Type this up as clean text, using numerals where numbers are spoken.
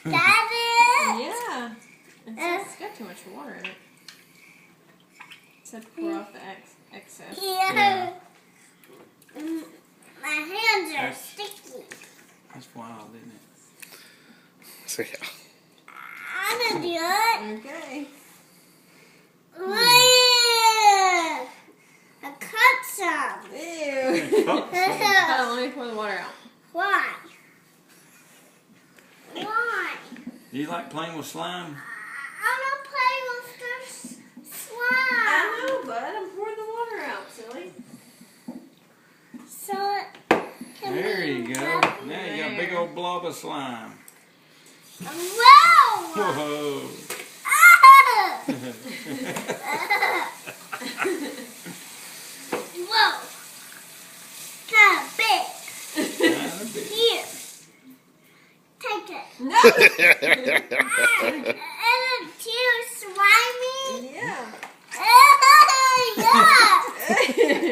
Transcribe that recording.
Daddy? Yeah. It's got too much water in it. Said pour off the excess. Yeah. My hands are sticky. That's wild, isn't it? So yeah. I'm gonna do it. Okay. Look. I cut some. Ew. Hold on, let me pour the water out. Why? Why? Do you like playing with slime? I'm not playing with this slime. I know, bud. I'm pouring the water out, silly. So There you go. Now you got a big old blob of slime. Whoa! Whoa. Ah! Whoa! Kind of big. Kinda big. Here. Take it. No! Isn't it too slimy? Yeah. Yeah.